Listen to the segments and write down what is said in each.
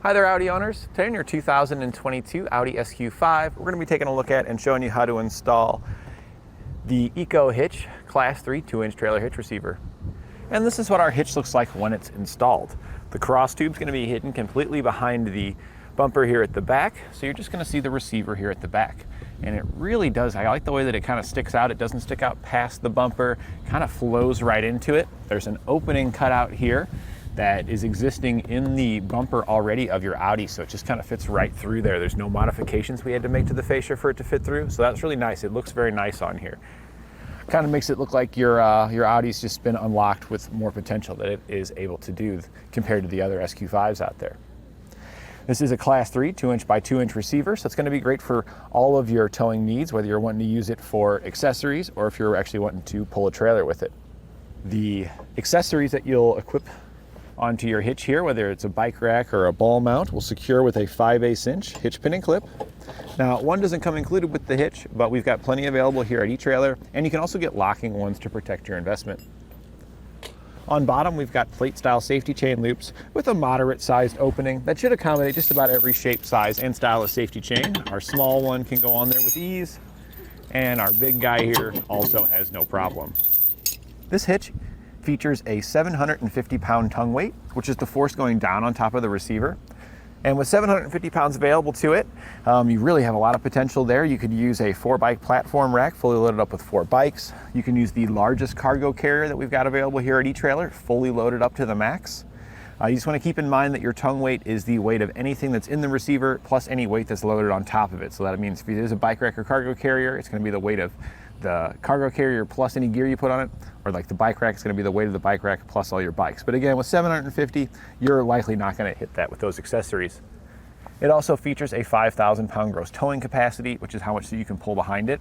Hi there, Audi owners. Today in your 2022 Audi SQ5, we're going to be taking a look at and showing you how to install the EcoHitch Class 3 2-inch trailer hitch receiver. And this is what our hitch looks like when it's installed. The cross tube is going to be hidden completely behind the bumper here at the back, so you're just going to see the receiver here at the back. And it really does, I like the way that it kind of sticks out. It doesn't stick out past the bumper, kind of flows right into it. There's an opening cut out here that is existing in the bumper already of your Audi, so it just kind of fits right through there. There's no modifications we had to make to the fascia for it to fit through, so that's really nice. It looks very nice on here. Kind of makes it look like your Audi's just been unlocked with more potential that it is able to do compared to the other SQ5s out there. This is a Class 3 2-inch by 2-inch receiver, so it's going to be great for all of your towing needs, whether you're wanting to use it for accessories or if you're actually wanting to pull a trailer with it. The accessories that you'll equip onto your hitch here, whether it's a bike rack or a ball mount, will secure with a 5/8 inch hitch pin and clip. Now, one doesn't come included with the hitch, but we've got plenty available here at eTrailer, and you can also get locking ones to protect your investment. On bottom, we've got plate style safety chain loops with a moderate sized opening that should accommodate just about every shape, size, and style of safety chain. Our small one can go on there with ease, and our big guy here also has no problem. This hitch features a 750-pound tongue weight, which is the force going down on top of the receiver. And with 750 pounds available to it, you really have a lot of potential there. You could use a 4-bike platform rack, fully loaded up with 4 bikes. You can use the largest cargo carrier that we've got available here at eTrailer, fully loaded up to the max. You just want to keep in mind that your tongue weight is the weight of anything that's in the receiver plus any weight that's loaded on top of it. So that means if it is a bike rack or cargo carrier, it's going to be the weight of the cargo carrier plus any gear you put on it, or like the bike rack is going to be the weight of the bike rack plus all your bikes. But again, with 750, you're likely not going to hit that with those accessories. It also features a 5,000 pound gross towing capacity, which is how much you can pull behind it.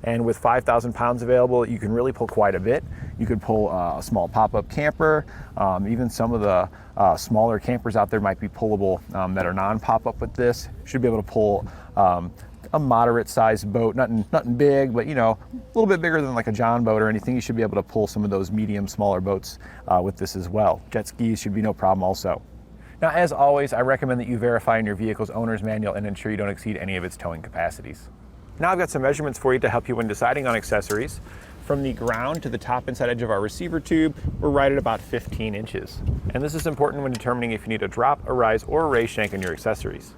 And with 5,000 pounds available, you can really pull quite a bit. You could pull a small pop-up camper. Even some of the smaller campers out there might be pullable that are non-pop-up with this. Should be able to pull a moderate sized boat, nothing big, but you know, a little bit bigger than like a John boat or anything. You should be able to pull some of those medium, smaller boats with this as well. Jet skis should be no problem also. Now, as always, I recommend that you verify in your vehicle's owner's manual and ensure you don't exceed any of its towing capacities. Now I've got some measurements for you to help you when deciding on accessories. From the ground to the top inside edge of our receiver tube, we're right at about 15 inches. And this is important when determining if you need a drop, a rise, or a raise shank in your accessories.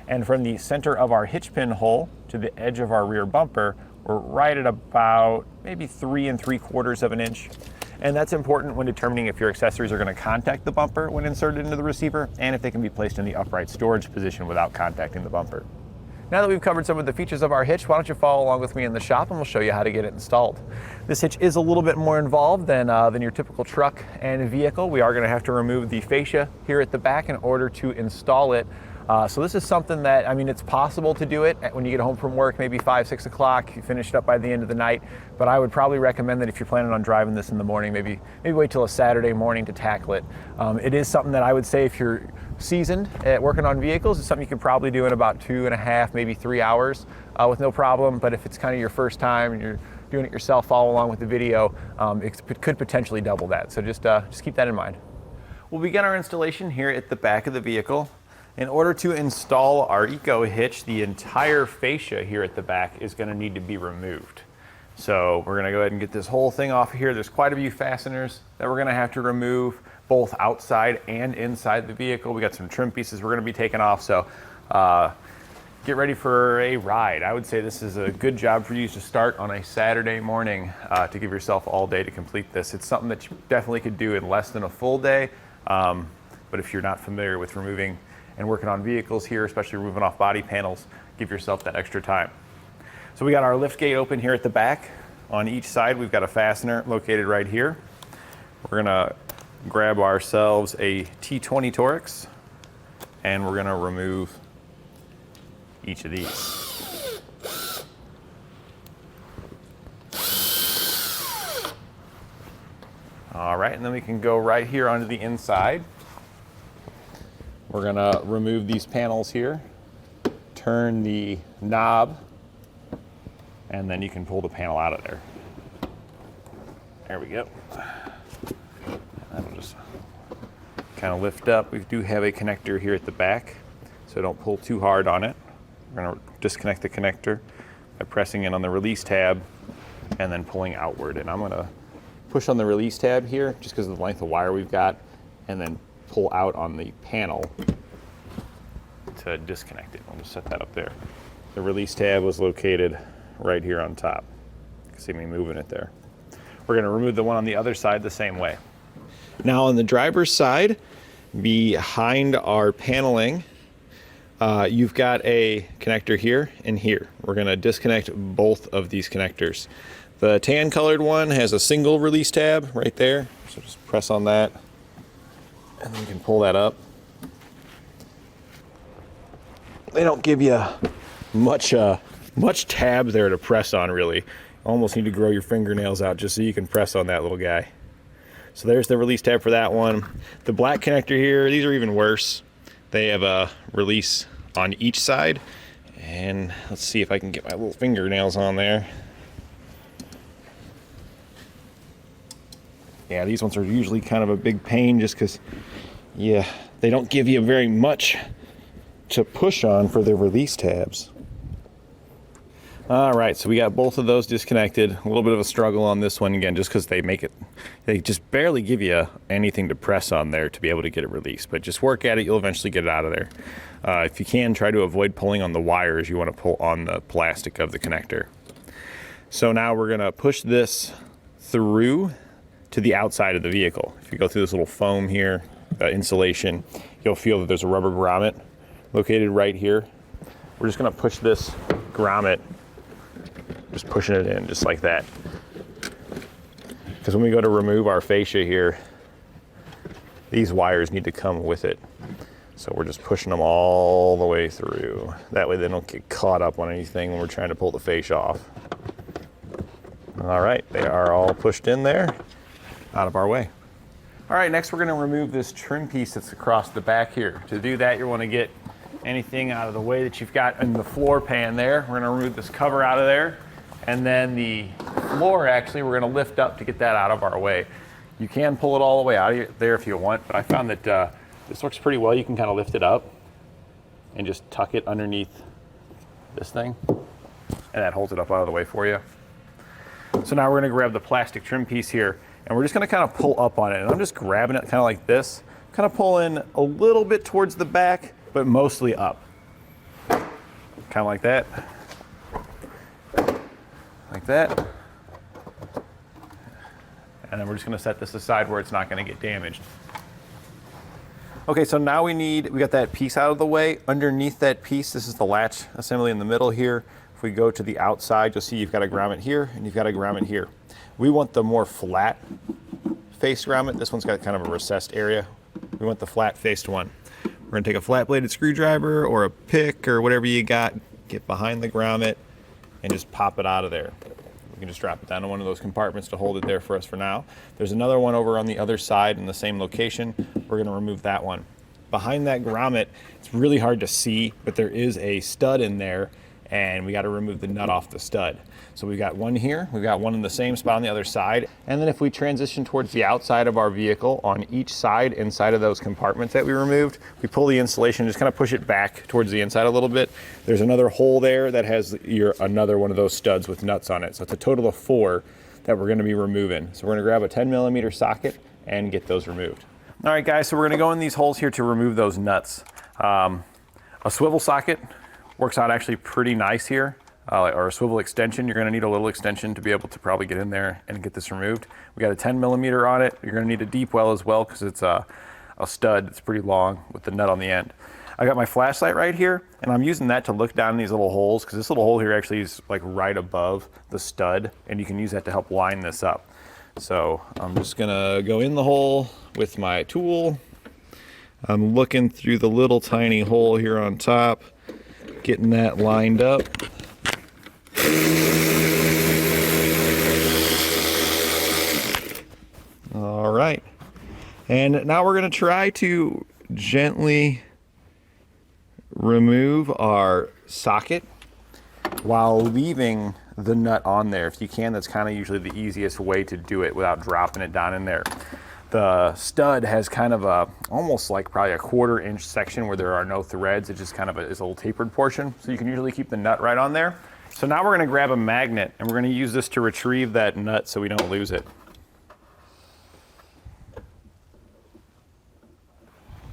And from the center of our hitch pin hole to the edge of our rear bumper, we're right at about maybe 3 3/4 of an inch. And that's important when determining if your accessories are going to contact the bumper when inserted into the receiver, and if they can be placed in the upright storage position without contacting the bumper. Now that we've covered some of the features of our hitch, why don't you follow along with me in the shop and we'll show you how to get it installed. This hitch is a little bit more involved than your typical truck and vehicle. We are going to have to remove the fascia here at the back in order to install it. So this is something that, I mean, it's possible to do it when you get home from work, maybe 5, 6 o'clock, you finish it up by the end of the night. But I would probably recommend that if you're planning on driving this in the morning, maybe wait till a Saturday morning to tackle it. It is something that I would say if you're seasoned at working on vehicles, it's something you can probably do in about 2.5, maybe 3 hours with no problem. But if it's kind of your first time and you're doing it yourself, follow along with the video, it could potentially double that. So just keep that in mind. We'll begin our installation here at the back of the vehicle. In order to install our EcoHitch, the entire fascia here at the back is going to need to be removed. So we're going to go ahead and get this whole thing off of here. There's quite a few fasteners that we're going to have to remove, both outside and inside the vehicle. We got some trim pieces we're going to be taking off, so get ready for a ride. I would say this is a good job for you to start on a Saturday morning to give yourself all day to complete this. It's something that you definitely could do in less than a full day, but if you're not familiar with removing and working on vehicles here, especially removing off body panels, give yourself that extra time. So we got our lift gate open here at the back. On each side, we've got a fastener located right here. We're gonna grab ourselves a T20 Torx, and we're gonna remove each of these. All right, and then we can go right here onto the inside. We're gonna remove these panels here, turn the knob, and then you can pull the panel out of there. There we go. That'll just kind of lift up. We do have a connector here at the back, so don't pull too hard on it. We're going to disconnect the connector by pressing in on the release tab and then pulling outward. And I'm going to push on the release tab here just because of the length of wire we've got, and then pull out on the panel to disconnect it. I'll just set that up there. The release tab was located right here on top. You can see me moving it there. We're going to remove the one on the other side the same way. Now on the driver's side, behind our paneling, you've got a connector here and here. We're going to disconnect both of these connectors. The tan colored one has a single release tab right there. So just press on that and then you can pull that up. They don't give you much tab there to press on, really. You almost need to grow your fingernails out just so you can press on that little guy. So there's the release tab for that one. The black connector here, these are even worse. They have a release on each side. And let's see if I can get my little fingernails on there. Yeah, these ones are usually kind of a big pain just because, yeah, they don't give you very much to push on for the release tabs. All right, so we got both of those disconnected. A little bit of a struggle on this one again, just because they just barely give you anything to press on there to be able to get it released. But just work at it, you'll eventually get it out of there. If you can, try to avoid pulling on the wires. You want to pull on the plastic of the connector. So now we're gonna push this through to the outside of the vehicle. If you go through this little foam here, insulation, you'll feel that there's a rubber grommet located right here. We're just gonna push this grommet, just pushing it in just like that. Because when we go to remove our fascia here, these wires need to come with it. So we're just pushing them all the way through. That way they don't get caught up on anything when we're trying to pull the fascia off. All right, they are all pushed in there, out of our way. All right, next we're gonna remove this trim piece that's across the back here. To do that, you wanna get anything out of the way that you've got in the floor pan there. We're gonna remove this cover out of there. And then the floor, actually, we're gonna lift up to get that out of our way. You can pull it all the way out of there if you want, but I found that this works pretty well. You can kind of lift it up and just tuck it underneath this thing, and that holds it up out of the way for you. So now we're gonna grab the plastic trim piece here, and we're just gonna kind of pull up on it. And I'm just grabbing it kind of like this, kind of pulling a little bit towards the back, but mostly up. Kind of like that. Like that. And then we're just gonna set this aside where it's not gonna get damaged. Okay, so now we got that piece out of the way. Underneath that piece, this is the latch assembly in the middle here. If we go to the outside, you'll see you've got a grommet here and you've got a grommet here. We want the more flat faced grommet. This one's got kind of a recessed area. We want the flat faced one. We're gonna take a flat bladed screwdriver or a pick or whatever you got, get behind the grommet and just pop it out of there. We can just drop it down to one of those compartments to hold it there for us for now. There's another one over on the other side in the same location. We're gonna remove that one. Behind that grommet, it's really hard to see, but there is a stud in there and we gotta remove the nut off the stud. So we've got one here, we've got one in the same spot on the other side. And then if we transition towards the outside of our vehicle, on each side, inside of those compartments that we removed, we pull the insulation, just kind of push it back towards the inside a little bit. There's another hole there that has another one of those studs with nuts on it. So it's a total of 4 that we're gonna be removing. So we're gonna grab a 10mm socket and get those removed. All right guys, so we're gonna go in these holes here to remove those nuts. A swivel socket works out actually pretty nice here. Or a swivel extension. You're gonna need a little extension to be able to probably get in there and get this removed. We got a 10mm on it. You're gonna need a deep well as well because it's a stud that's pretty long with the nut on the end. I got my flashlight right here and I'm using that to look down these little holes because this little hole here actually is like right above the stud and you can use that to help line this up. So I'm just gonna go in the hole with my tool. I'm looking through the little tiny hole here on top, getting that lined up. All right, and now we're going to try to gently remove our socket while leaving the nut on there. If you can, that's kind of usually the easiest way to do it without dropping it down in there. the stud has kind of a, almost like probably a 1/4 inch section where there are no threads. It just kind of is a little tapered portion. So you can usually keep the nut right on there. So now we're gonna grab a magnet and we're gonna use this to retrieve that nut so we don't lose it.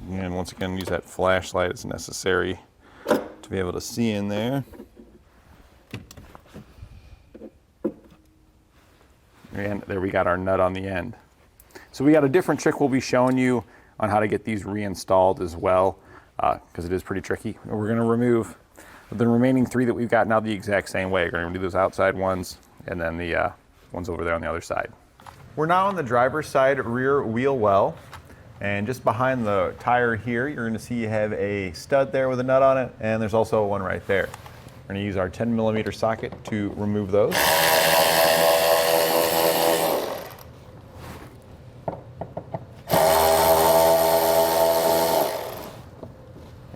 And once again, use that flashlight as necessary to be able to see in there. And there we got our nut on the end. So we got a different trick we'll be showing you on how to get these reinstalled as well, because it is pretty tricky. We're gonna remove the remaining 3 that we've got now the exact same way. We're gonna do those outside ones and then the ones over there on the other side. We're now on the driver's side rear wheel well. And just behind the tire here, you're gonna see you have a stud there with a nut on it, and there's also one right there. We're gonna use our 10mm socket to remove those.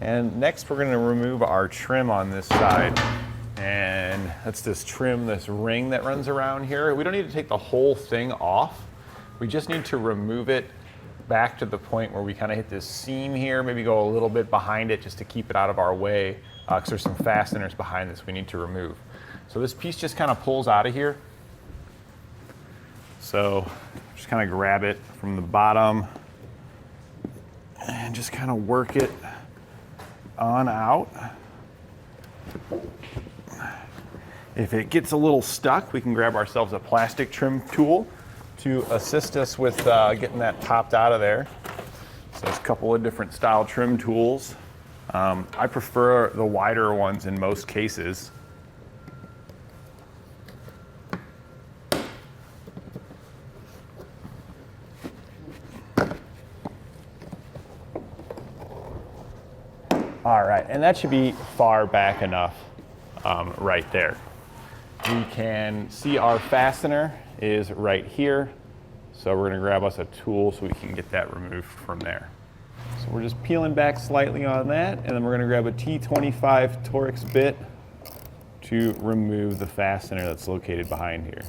And next we're gonna remove our trim on this side. And that's this trim, this ring that runs around here. We don't need to take the whole thing off. We just need to remove it back to the point where we kind of hit this seam here, maybe go a little bit behind it just to keep it out of our way, because there's some fasteners behind this we need to remove. So this piece just kind of pulls out of here. So just kind of grab it from the bottom and just kind of work it on out. If it gets a little stuck, we can grab ourselves a plastic trim tool to assist us with getting that popped out of there. So there's a couple of different style trim tools. I prefer the wider ones in most cases. All right, and that should be far back enough right there. We can see our fastener is right here. So we're gonna grab us a tool so we can get that removed from there. So we're just peeling back slightly on that, and then we're gonna grab a T25 Torx bit to remove the fastener that's located behind here.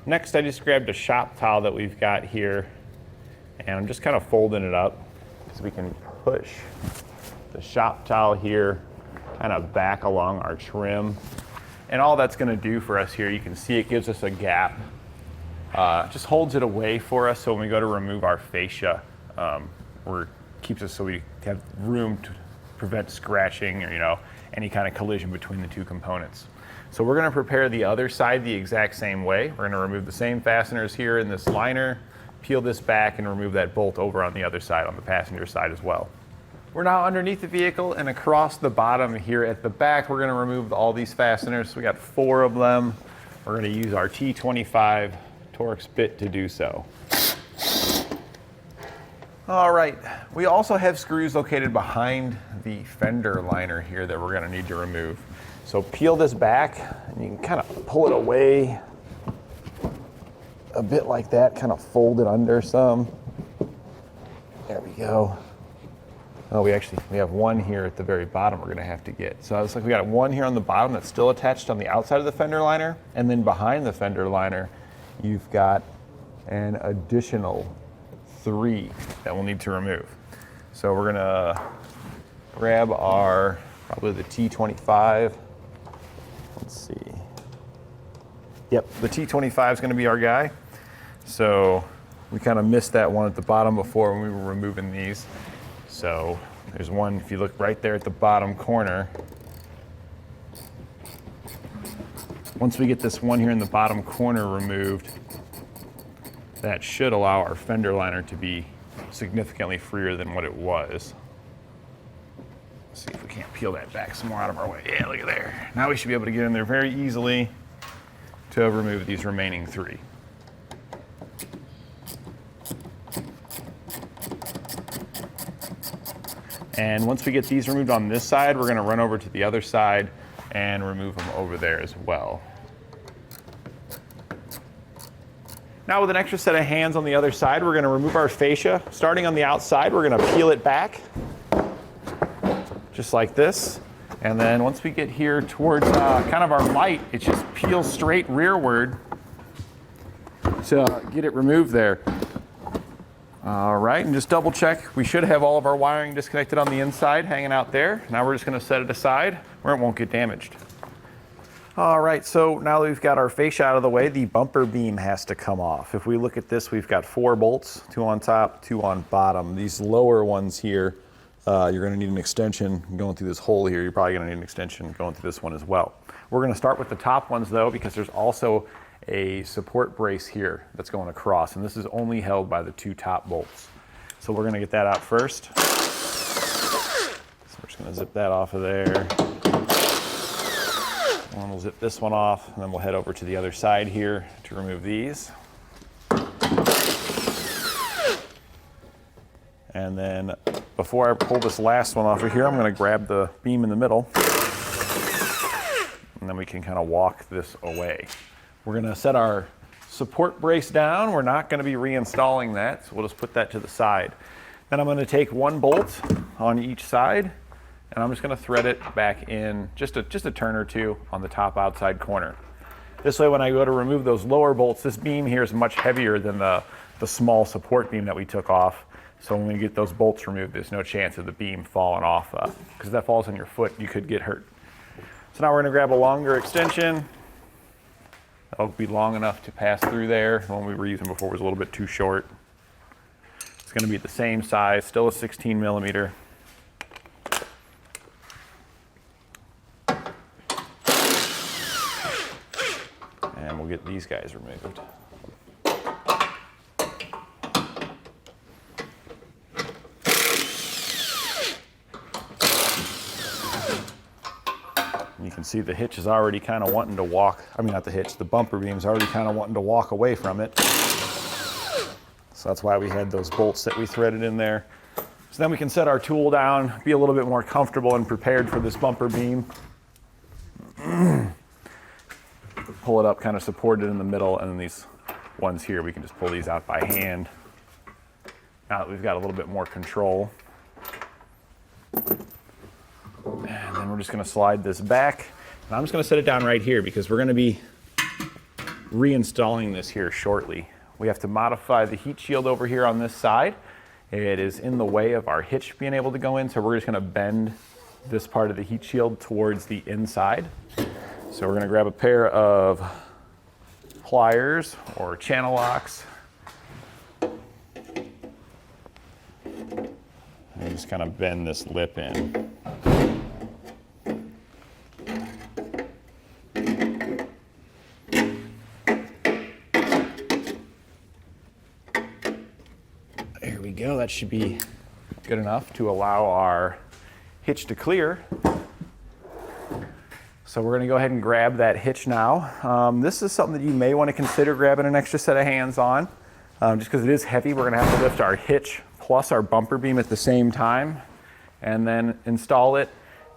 Next, I just grabbed a shop towel that we've got here, and I'm just kind of folding it up so we can push the shop towel here kind of back along our trim. And all that's gonna do for us here, you can see it gives us a gap. Just holds it away for us so when we go to remove our fascia, keeps us so we have room to prevent scratching or any kind of collision between the two components. So we're gonna prepare the other side the exact same way. We're gonna remove the same fasteners here in this liner, peel this back and remove that bolt over on the other side, on the passenger side as well. We're now underneath the vehicle and across the bottom here at the back, we're gonna remove all these fasteners. So we got 4 of them. We're gonna use our T25 Torx bit to do so. All right, we also have screws located behind the fender liner here that we're gonna need to remove. So peel this back and you can kind of pull it away a bit like that, kind of fold it under some. There we go. Oh, we have one here at the very bottom we're gonna have to get. So it's like we got one here on the bottom that's still attached on the outside of the fender liner, and then behind the fender liner, you've got an additional 3 that we'll need to remove. So we're gonna grab probably the T25. Let's see. Yep, the T25 is gonna be our guy. So we kind of missed that one at the bottom before when we were removing these. So there's one, if you look right there at the bottom corner. Once we get this one here in the bottom corner removed, that should allow our fender liner to be significantly freer than what it was. Let's see if we can't peel that back some more out of our way. Yeah, look at there. Now we should be able to get in there very easily to remove these remaining 3. And once we get these removed on this side, we're gonna run over to the other side and remove them over there as well. Now with an extra set of hands on the other side, we're gonna remove our fascia. Starting on the outside, we're gonna peel it back, just like this. And then once we get here towards kind of our light, it just peels straight rearward. to get it removed there. All right, and just double check. We should have all of our wiring disconnected on the inside, hanging out there. Now we're just gonna set it aside where it won't get damaged. All right, so now that we've got our fascia out of the way, the bumper beam has to come off. If we look at this, we've got 4 bolts, 2 on top, 2 on bottom. These lower ones here, you're gonna need an extension going through this hole here. You're probably gonna need an extension going through this one as well. We're gonna start with the top ones though, because there's also a support brace here that's going across, and this is only held by the 2 top bolts. So we're gonna get that out first. So we're just gonna zip that off of there. And we'll zip this one off, and then we'll head over to the other side here to remove these. And then before I pull this last one off of here, I'm gonna grab the beam in the middle, and then we can kind of walk this away. We're gonna set our support brace down. We're not gonna be reinstalling that, so we'll just put that to the side. Then I'm gonna take 1 bolt on each side, and I'm just gonna thread it back in just a turn or 2 on the top outside corner. This way, when I go to remove those lower bolts, this beam here is much heavier than the small support beam that we took off. So when we get those bolts removed, there's no chance of the beam falling off, because if that falls on your foot, you could get hurt. So now we're gonna grab a longer extension. That'll be long enough to pass through there. The one we were using before was a little bit too short. It's gonna be the same size, still a 16 millimeter. And we'll get these guys removed. You can see the hitch is already kind of wanting to walk. I mean, not the hitch, the bumper beam's already kind of wanting to walk away from it. So that's why we had those bolts that we threaded in there. So then we can set our tool down, be a little bit more comfortable and prepared for this bumper beam. Pull it up, kind of support it in the middle, and then these ones here, we can just pull these out by hand. Now that we've got a little bit more control. And then we're just gonna slide this back. And I'm just gonna set it down right here because we're gonna be reinstalling this here shortly. We have to modify the heat shield over here on this side. It is in the way of our hitch being able to go in, so we're just gonna bend this part of the heat shield towards the inside. So we're gonna grab a pair of pliers or channel locks. And just kind of bend this lip in. There we go, that should be good enough to allow our hitch to clear. So we're gonna go ahead and grab that hitch now. This is something that you may wanna consider grabbing an extra set of hands on. Just because it is heavy, we're gonna have to lift our hitch plus our bumper beam at the same time and then install it.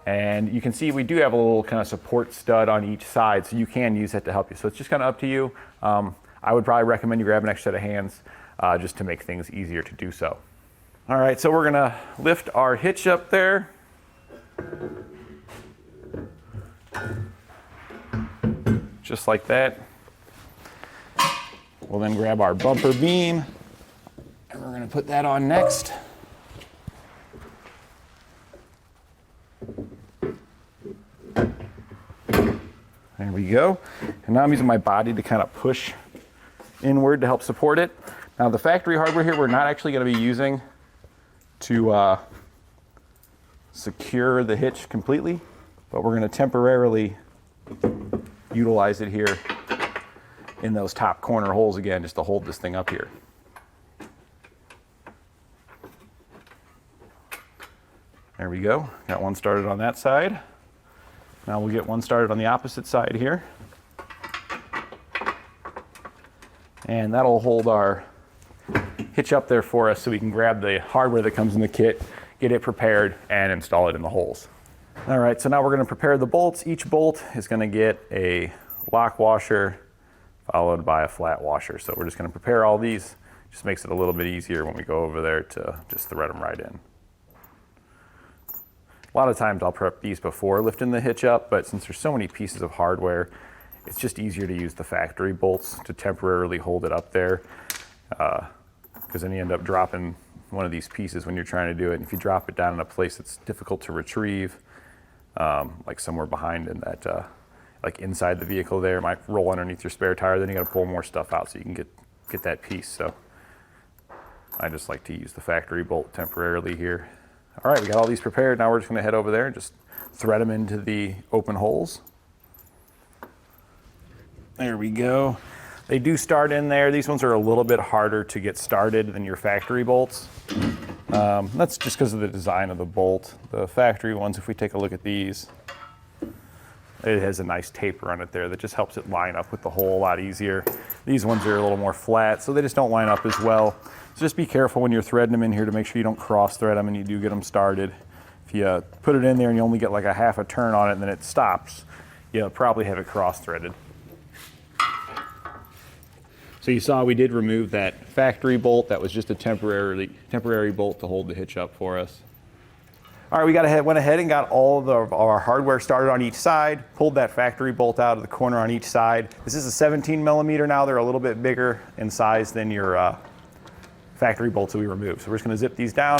And you can see we do have a little kind of support stud on each side, so you can use that to help you. So it's just kind of up to you. I would probably recommend you grab an extra set of hands just to make things easier to do so. All right, so we're gonna lift our hitch up there. Just like that. We'll then grab our bumper beam and we're gonna put that on next. There we go. And now I'm using my body to kind of push inward to help support it. Now the factory hardware here, we're not actually gonna be using to secure the hitch completely, but we're gonna temporarily utilize it here in those top corner holes again, just to hold this thing up here. There we go, got one started on that side. Now we'll get one started on the opposite side here. And that'll hold our hitch up there for us so we can grab the hardware that comes in the kit, get it prepared, and install it in the holes. All right, so now we're gonna prepare the bolts. Each bolt is gonna get a lock washer followed by a flat washer. So we're just gonna prepare all these. Just makes it a little bit easier when we go over there to just thread them right in. A lot of times I'll prep these before lifting the hitch up, but since there's so many pieces of hardware, it's just easier to use the factory bolts to temporarily hold it up there, because then you end up dropping one of these pieces when you're trying to do it. And if you drop it down in a place that's difficult to retrieve, like somewhere behind in that, like inside the vehicle there, it might roll underneath your spare tire, then you gotta pull more stuff out so you can get that piece. So I just like to use the factory bolt temporarily here. All right, we got all these prepared. Now we're just gonna head over there and just thread them into the open holes. There we go. They do start in there. These ones are a little bit harder to get started than your factory bolts. That's just because of the design of the bolt. The factory ones, if we take a look at these, it has a nice taper on it there that just helps it line up with the hole a lot easier. These ones are a little more flat, so they just don't line up as well. So just be careful when you're threading them in here to make sure you don't cross thread them and you do get them started. If you put it in there and you only get like a half a turn on it and then it stops, you'll probably have it cross threaded. So you saw we did remove that factory bolt. That was just a temporary bolt to hold the hitch up for us. All right, we went ahead and got all of our hardware started on each side, pulled that factory bolt out of the corner on each side. This is a 17 millimeter now. They're a little bit bigger in size than your factory bolts that we removed. So we're just gonna zip these down.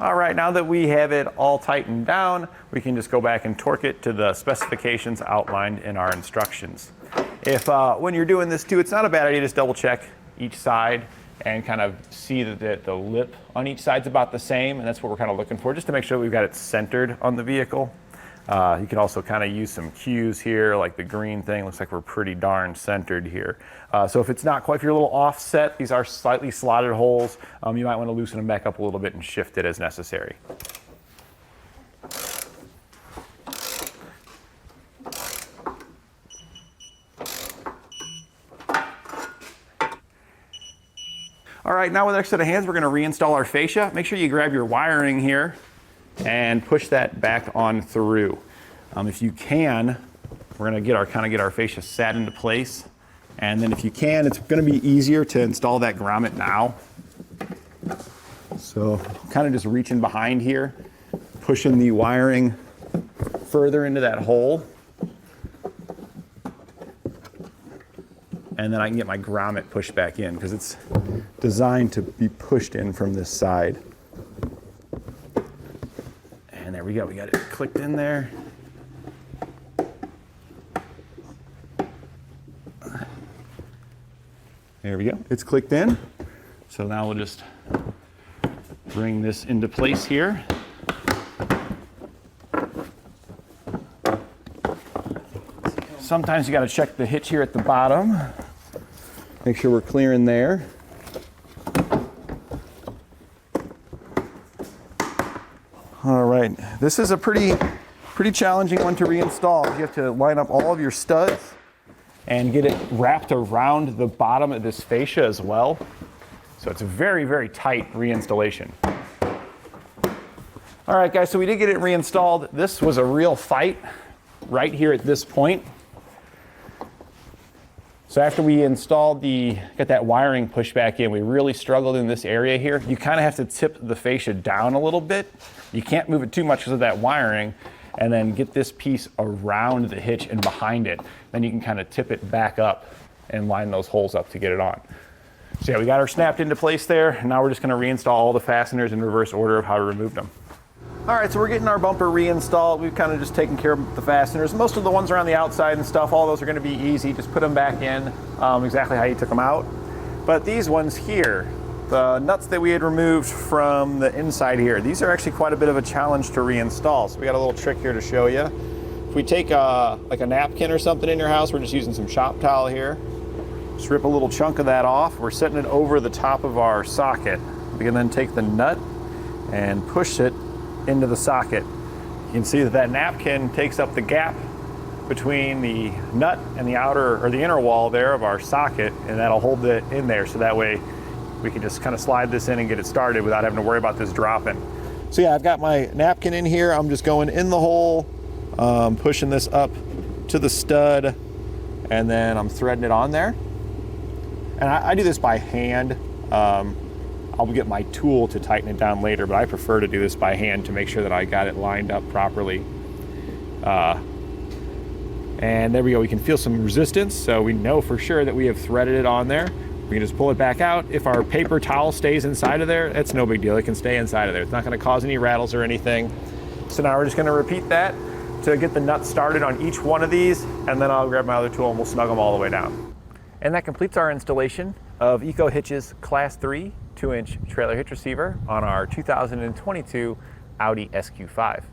All right, now that we have it all tightened down, we can just go back and torque it to the specifications outlined in our instructions. If when you're doing this too, it's not a bad idea to just double check each side and kind of see that the lip on each side's about the same, and that's what we're kind of looking for, just to make sure we've got it centered on the vehicle. You can also kind of use some cues here, like the green thing. Looks like we're pretty darn centered here. So if it's not quite, if you're a little offset, these are slightly slotted holes, you might want to loosen them back up a little bit and shift it as necessary. All right, now with an extra set of hands, we're going to reinstall our fascia. Make sure you grab your wiring here and push that back on through. If you can, we're going to get our fascia sat into place. And then if you can, it's going to be easier to install that grommet now. So kind of just reaching behind here, pushing the wiring further into that hole. And then I can get my grommet pushed back in because it's designed to be pushed in from this side. And there we go, we got it clicked in there. There we go, it's clicked in. So now we'll just bring this into place here. Sometimes you got to check the hitch here at the bottom. Make sure we're clear in there. All right, this is a pretty challenging one to reinstall. You have to line up all of your studs and get it wrapped around the bottom of this fascia as well. So it's a very, very tight reinstallation. All right, guys, so we did get it reinstalled. This was a real fight right here at this point. So after we installed got that wiring pushed back in, we really struggled in this area here. You kind of have to tip the fascia down a little bit. You can't move it too much because of that wiring, and then get this piece around the hitch and behind it. Then you can kind of tip it back up and line those holes up to get it on. So yeah, we got her snapped into place there, and now we're just going to reinstall all the fasteners in reverse order of how we removed them. All right, so we're getting our bumper reinstalled. We've kind of just taken care of the fasteners. Most of the ones around the outside and stuff, all those are going to be easy. Just put them back in exactly how you took them out. But these ones here, the nuts that we had removed from the inside here, these are actually quite a bit of a challenge to reinstall. So we got a little trick here to show you. If we take like a napkin or something in your house, we're just using some shop towel here. Just rip a little chunk of that off. We're setting it over the top of our socket. We can then take the nut and push it into the socket. You can see that napkin takes up the gap between the nut and the outer or the inner wall there of our socket, and that'll hold it in there, so that way we can just kind of slide this in and get it started without having to worry about this dropping. So yeah, I've got my napkin in here. I'm just going in the hole, pushing this up to the stud, and then I'm threading it on there. And I do this by hand. I'll get my tool to tighten it down later, but I prefer to do this by hand to make sure that I got it lined up properly. And there we go, we can feel some resistance, so we know for sure that we have threaded it on there. We can just pull it back out. If our paper towel stays inside of there, it's no big deal. It can stay inside of there. It's not gonna cause any rattles or anything. So now we're just gonna repeat that to get the nuts started on each one of these, and then I'll grab my other tool and we'll snug them all the way down. And that completes our installation of EcoHitch's Class 3 2-inch trailer hitch receiver on our 2022 Audi SQ5.